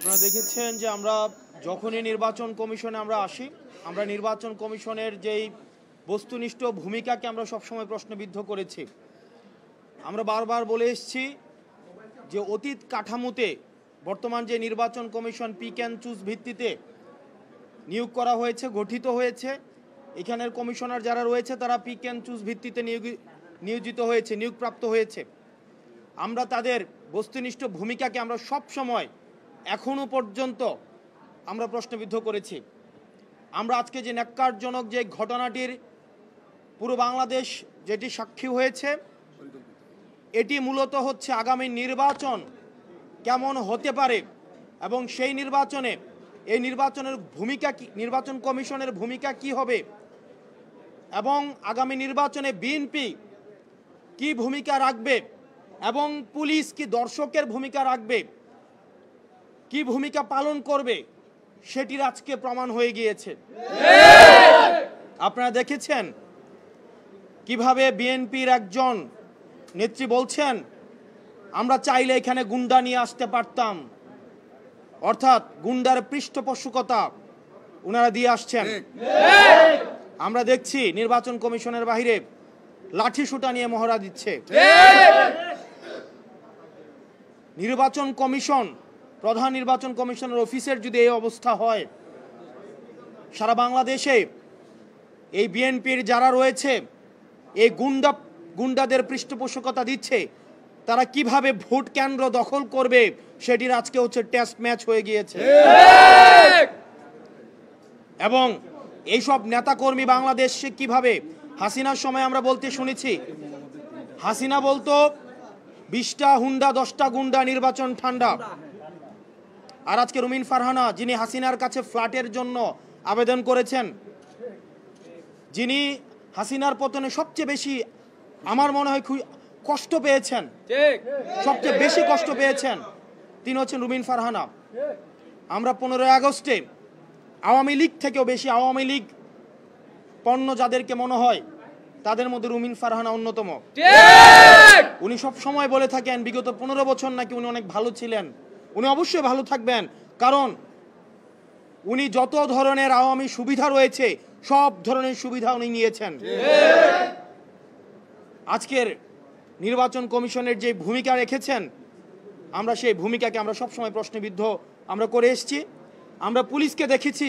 আপনারা দেখেছেন যে আমরা যখনই নির্বাচন কমিশনে আমরা আসি, আমরা নির্বাচন কমিশনের যেই বস্তুনিষ্ঠ ভূমিকাকে আমরা সবসময় প্রশ্নবিদ্ধ করেছি। আমরা বারবার বলে এসেছি যে অতীত কাঠামোতে বর্তমান যে নির্বাচন কমিশন পিক অ্যান্ড চুজ ভিত্তিতে নিয়োগ করা হয়েছে, গঠিত হয়েছে, এখানের কমিশনার যারা রয়েছে তারা পিক অ্যান্ড চুজ ভিত্তিতে নিয়োজিত হয়েছে, নিয়োগপ্রাপ্ত হয়েছে। আমরা তাদের বস্তুনিষ্ঠ ভূমিকাকে আমরা সব সময় এখনো পর্যন্ত আমরা প্রশ্নবিদ্ধ করেছি। আমরা আজকে যে ন্যাক্কারজনক যে ঘটনাটির পুরো বাংলাদেশ যেটি সাক্ষী হয়েছে, এটি মূলত হচ্ছে আগামী নির্বাচন কেমন হতে পারে এবং সেই নির্বাচনে এই নির্বাচনের ভূমিকা কি, নির্বাচন কমিশনের ভূমিকা কি হবে এবং আগামী নির্বাচনে বিএনপি কি ভূমিকা রাখবে এবং পুলিশ কি দর্শকের ভূমিকা রাখবে, কি ভূমিকা পালন করবে, সেটির আজকে প্রমাণ হয়ে গিয়েছে। আপনারা দেখেছেন কিভাবে বিএনপির একজন নেত্রী বলছেন আমরা চাইলে এখানে গুন্ডা নিয়ে আসতে পারতাম, অর্থাৎ গুন্ডার পৃষ্ঠপোষকতা ওনারা দিয়ে আসছেন। আমরা দেখছি নির্বাচন কমিশনের বাইরে লাঠি সোঁটা নিয়ে মহড়া দিচ্ছে। নির্বাচন কমিশন, প্রধান নির্বাচন কমিশনের অফিসের যদি এই অবস্থা হয়, সারা বাংলাদেশে এই বিএনপির যারা রয়েছে এই গুন্ডাদের পৃষ্ঠপোষকতা দিচ্ছে, তারা কিভাবে ভোট কেন্দ্র দখল করবে সেটির আজকে হচ্ছে টেস্ট ম্যাচ হয়ে গিয়েছে। এবং এইসব নেতাকর্মী বাংলাদেশে কিভাবে, হাসিনার সময় আমরা বলতে শুনেছি, হাসিনা বলতো 20টা হুন্ডা 10টা গুন্ডা নির্বাচন ঠান্ডা। আর আজকে রুমিন ফারহানা, যিনি হাসিনার কাছে ফ্ল্যাটের জন্য আবেদন করেছেন, যিনি হাসিনার পতনে সবচেয়ে বেশি আমার মনে হয় কষ্ট পেয়েছেন, সবচেয়ে বেশি কষ্ট পেয়েছেন, তিনি হচ্ছেন রুমিন ফারহানা। আমরা 15 আগস্টে আওয়ামী লীগ থেকেও বেশি আওয়ামী লীগ পণ্য যাদেরকে মনে হয় তাদের মধ্যে রুমিন ফারহানা অন্যতম। উনি সব সময় বলে থাকেন বিগত 15 বছর নাকি উনি অনেক ভালো ছিলেন। উনি অবশ্যই ভালো থাকবেন, কারণ উনি যত ধরনের আওয়ামী সুবিধা রয়েছে সব ধরনের সুবিধা উনি নিয়েছেন। আজকের নির্বাচন কমিশনের যে ভূমিকা রেখেছেন, আমরা সেই ভূমিকাকে আমরা সবসময় প্রশ্নবিদ্ধ আমরা করে এসেছি। আমরা পুলিশকে দেখেছি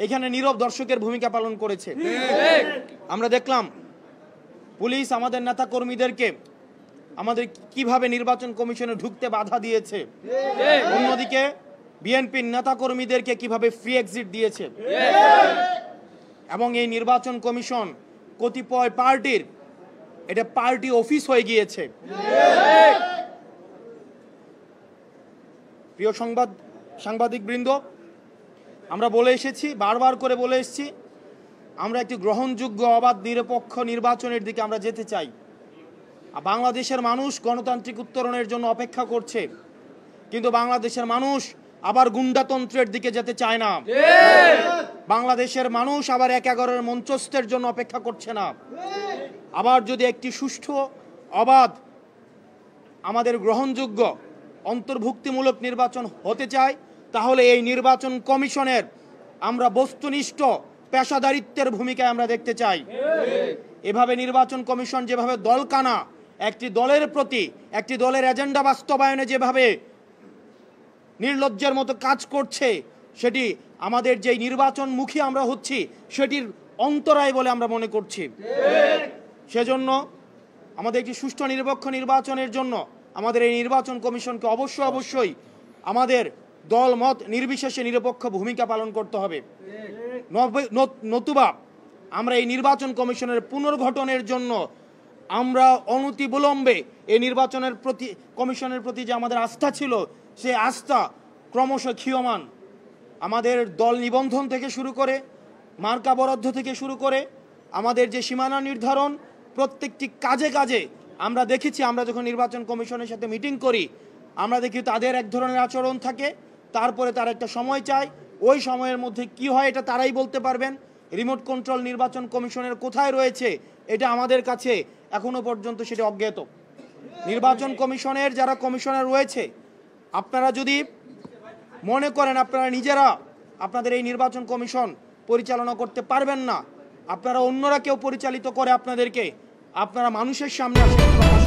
এখানে নীরব দর্শকের ভূমিকা পালন করেছে। আমরা দেখলাম পুলিশ আমাদের নেতা কর্মীদেরকে আমাদের কিভাবে নির্বাচন কমিশনে ঢুকতে বাধা দিয়েছে, অন্যদিকে বিএনপির নেতা কর্মীদেরকে কিভাবে ফ্রি এক্সিট দিয়েছে। এবং এই নির্বাচন কমিশন কতিপয় পার্টির এটা পার্টি অফিস হয়ে গিয়েছে। প্রিয় সাংবাদিক বৃন্দ, আমরা বলে এসেছি, বারবার করে বলে এসেছি, আমরা একটি গ্রহণযোগ্য অবাধ নিরপেক্ষ নির্বাচনের দিকে আমরা যেতে চাই। বাংলাদেশের মানুষ গণতান্ত্রিক উত্তরণের জন্য অপেক্ষা করছে, কিন্তু বাংলাদেশের মানুষ আবার গুন্ডাতন্ত্রের দিকে যেতে চায় না। বাংলাদেশের মানুষ আবার 1-11 মঞ্চস্থের জন্য অপেক্ষা করছে না। আবার যদি একটি সুষ্ঠু, অবাধ, আমাদের গ্রহণযোগ্য অন্তর্ভুক্তিমূলক নির্বাচন হতে চায়, তাহলে এই নির্বাচন কমিশনের আমরা বস্তুনিষ্ঠ পেশাদারিত্বের ভূমিকায় আমরা দেখতে চাই। এভাবে নির্বাচন কমিশন যেভাবে দলকানা একটি দলের প্রতি, একটি দলের এজেন্ডা বাস্তবায়নে যেভাবে নির্লজ্জের মতো কাজ করছে, সেটি আমাদের যে নির্বাচনমুখী আমরা হচ্ছি সেটির অন্তরায় বলে আমরা মনে করছি। সেজন্য আমাদের একটি সুষ্ঠু নিরপেক্ষ নির্বাচনের জন্য আমাদের এই নির্বাচন কমিশনকে অবশ্যই আমাদের দল মত নির্বিশেষে নিরপেক্ষ ভূমিকা পালন করতে হবে। নতুবা আমরা এই নির্বাচন কমিশনের পুনর্গঠনের জন্য আমরা অনতিবিলম্বে এই নির্বাচনের প্রতি, কমিশনের প্রতি যে আমাদের আস্থা ছিল, সেই আস্থা ক্রমশ ক্ষীয়মান। আমাদের দল নিবন্ধন থেকে শুরু করে, মার্কা বরাদ্দ থেকে শুরু করে, আমাদের যে সীমানা নির্ধারণ, প্রত্যেকটি কাজে কাজে আমরা দেখেছি, আমরা যখন নির্বাচন কমিশনের সাথে মিটিং করি আমরা দেখি তাদের এক ধরনের আচরণ থাকে, তারপরে তারা একটা সময় চায়, ওই সময়ের মধ্যে কি হয় এটা তারাই বলতে পারবেন। রিমোট কন্ট্রোল নির্বাচন কমিশনের কোথায় রয়েছে এটা আমাদের কাছে এখনো পর্যন্ত সেটা অজ্ঞাত। নির্বাচন কমিশনের যারা কমিশনার রয়েছে, আপনারা যদি মনে করেন আপনারা নিজেরা আপনাদের এই নির্বাচন কমিশন পরিচালনা করতে পারবেন না, আপনারা অন্যরা কেউ পরিচালিত করে আপনাদেরকে, আপনারা মানুষের সামনে আসেন।